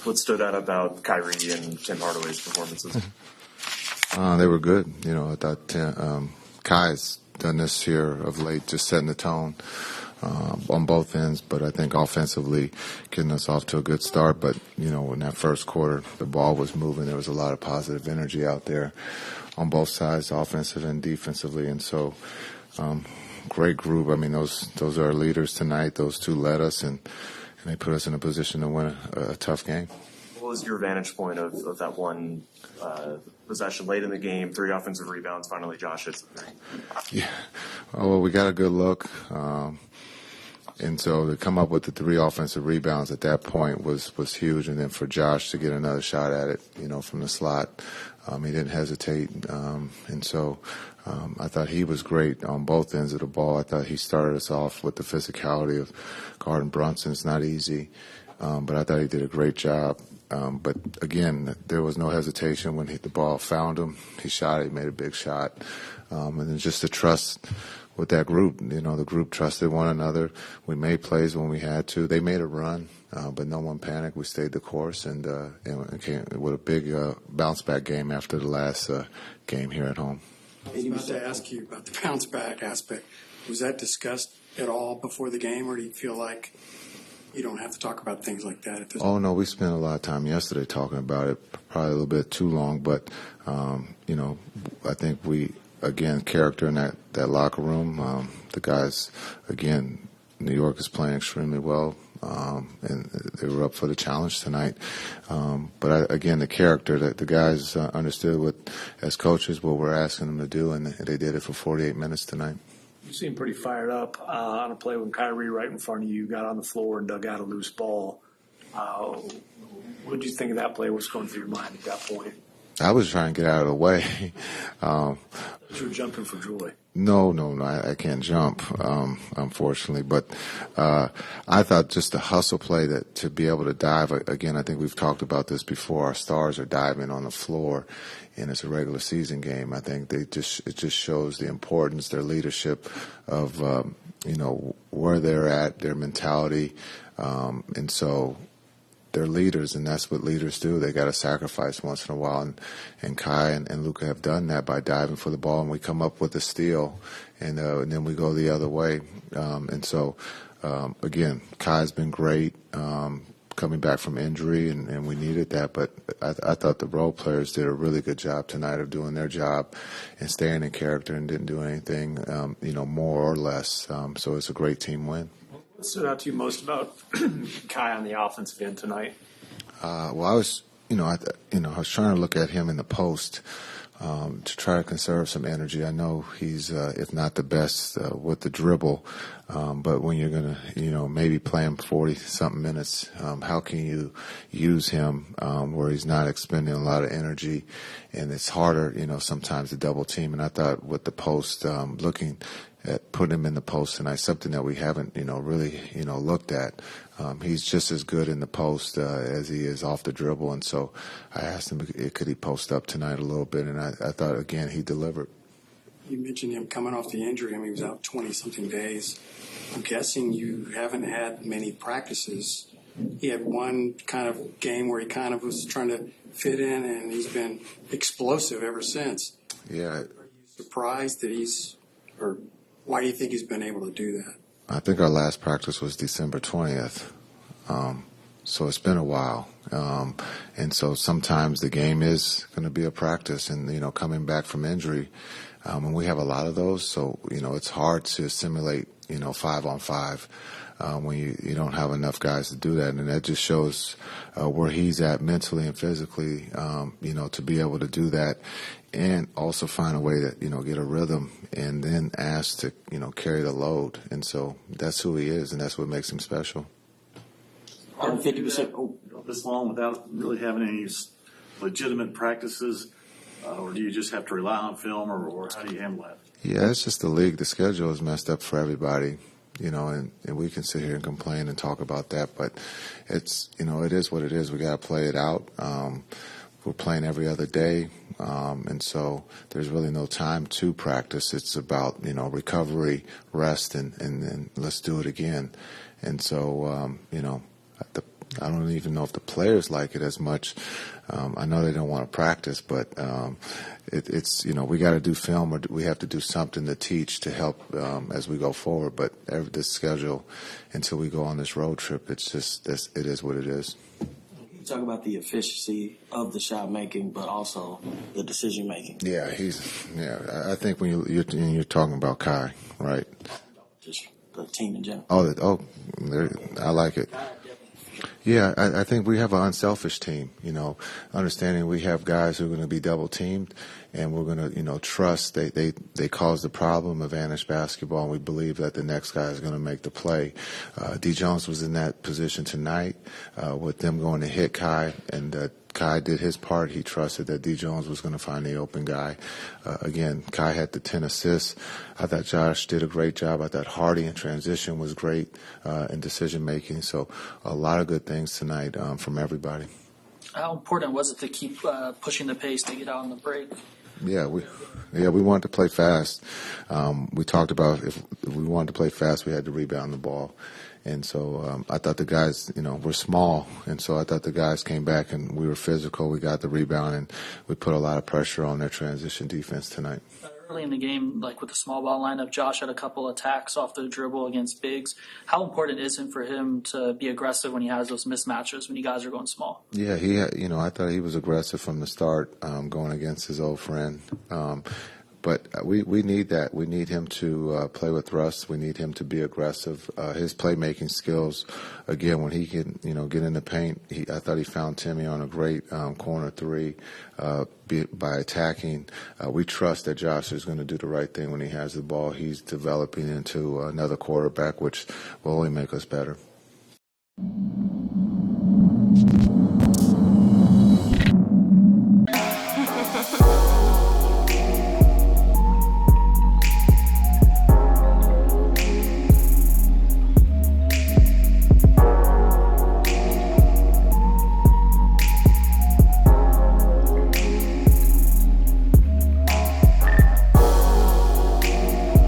What stood out about Kyrie and Tim Hardaway's performances? They were good. I thought Kai's done this here of late, just setting the tone on both ends. But I think offensively, getting us off to a good start. But, in that first quarter, the ball was moving. There was a lot of positive energy out there on both sides, offensive and defensively. And so, great group. I mean, those are our leaders tonight. Those two led us, and they put us in a position to win a tough game. What was your vantage point of that one possession late in the game, 3 offensive rebounds, finally Josh hits the three? Yeah. Well, we got a good look. And so to come up with the 3 offensive rebounds at that point was huge. And then for Josh to get another shot at it, from the slot, he didn't hesitate. And so I thought he was great on both ends of the ball. I thought he started us off with the physicality of guarding Brunson. It's not easy, but I thought he did a great job. But, again, there was no hesitation when the ball found him. He shot it. He made a big shot. And then just the trust with that group. The group trusted one another. We made plays when we had to. They made a run, but no one panicked. We stayed the course and came with a big bounce-back game after the last game here at home. I was about to ask you about the bounce-back aspect. Was that discussed at all before the game, or do you feel like you don't have to talk about things like that at this point? Oh, no, we spent a lot of time yesterday talking about it, probably a little bit too long. But, I think we, again, character in that locker room. The guys, again, New York is playing extremely well, and they were up for the challenge tonight. But, again, the character, that the guys understood as coaches what we're asking them to do, and they did it for 48 minutes tonight. You seemed pretty fired up on a play when Kyrie right in front of you got on the floor and dug out a loose ball. What did you think of that play? What's going through your mind at that point? I was trying to get out of the way. You were jumping for joy. No, I can't jump, unfortunately. But I thought just the hustle play to be able to dive. Again, I think we've talked about this before. Our stars are diving on the floor, and it's a regular season game. I think it just shows the importance, their leadership of where they're at, their mentality, and so. They're leaders, and that's what leaders do. They got to sacrifice once in a while, and Kai and Luka have done that by diving for the ball, and we come up with a steal, and then we go the other way. And so, again, Kai's been great coming back from injury, and we needed that. But I thought the role players did a really good job tonight of doing their job and staying in character and didn't do anything, more or less. So it's a great team win. What stood out to you most about Kai on the offensive end tonight? Well, I was, I was trying to look at him in the post to try to conserve some energy. I know he's, if not the best with the dribble, but when you're going to, maybe play him 40-something minutes, how can you use him where he's not expending a lot of energy? And it's harder, sometimes to double team. And I thought with the post, looking at putting him in the post tonight, something that we haven't, really, looked at. He's just as good in the post as he is off the dribble. And so I asked him, could he post up tonight a little bit? And I thought, again, he delivered. You mentioned him coming off the injury. I mean, he was out 20-something days. I'm guessing you haven't had many practices. He had one kind of game where he kind of was trying to fit in, and he's been explosive ever since. Yeah. Are you surprised that or why do you think he's been able to do that? I think our last practice was December 20th. So it's been a while. And so sometimes the game is going to be a practice and, coming back from injury. And we have a lot of those. So, it's hard to simulate, 5-on-5 when you don't have enough guys to do that. And that just shows where he's at mentally and physically, to be able to do that. And also find a way to, get a rhythm and then ask to, carry the load. And so that's who he is, and that's what makes him special. 50% this long without really having any legitimate practices, or do you just have to rely on film, or how do you handle that? Yeah, it's just the league. The schedule is messed up for everybody, and we can sit here and complain and talk about that, but it's, it is what it is. We got to play it out. We're playing every other day, and so there's really no time to practice. It's about, recovery, rest, and let's do it again. And so, I don't even know if the players like it as much. I know they don't want to practice, but it's we got to do film or we have to do something to teach to help as we go forward. But this schedule until we go on this road trip, it's just it is what it is. You talk about the efficiency of the shot making, but also the decision making. Yeah, I think when you're talking about Kai, right? Just the team in general. I like it. Yeah, I think we have an unselfish team, understanding we have guys who are going to be double teamed and we're going to, trust they cause the problem of Vanish basketball and we believe that the next guy is going to make the play. D. Jones was in that position tonight with them going to hit Kai and Kai did his part. He trusted that D. Jones was going to find the open guy. Again, Kai had the 10 assists. I thought Josh did a great job. I thought Hardy in transition was great in decision making. So a lot of good things tonight from everybody. How important was it to keep pushing the pace to get out on the break? Yeah, we wanted to play fast. We talked about if we wanted to play fast, we had to rebound the ball. And so I thought the guys, were small. And so I thought the guys came back and we were physical. We got the rebound and we put a lot of pressure on their transition defense tonight. Early in the game, like with the small ball lineup, Josh had a couple attacks off the dribble against bigs. How important is it for him to be aggressive when he has those mismatches when you guys are going small? Yeah, I thought he was aggressive from the start going against his old friend. But we need that. We need him to play with thrust. We need him to be aggressive. His playmaking skills, again, when he can, get in the paint, I thought he found Timmy on a great corner three by attacking. We trust that Josh is going to do the right thing when he has the ball. He's developing into another quarterback, which will only make us better.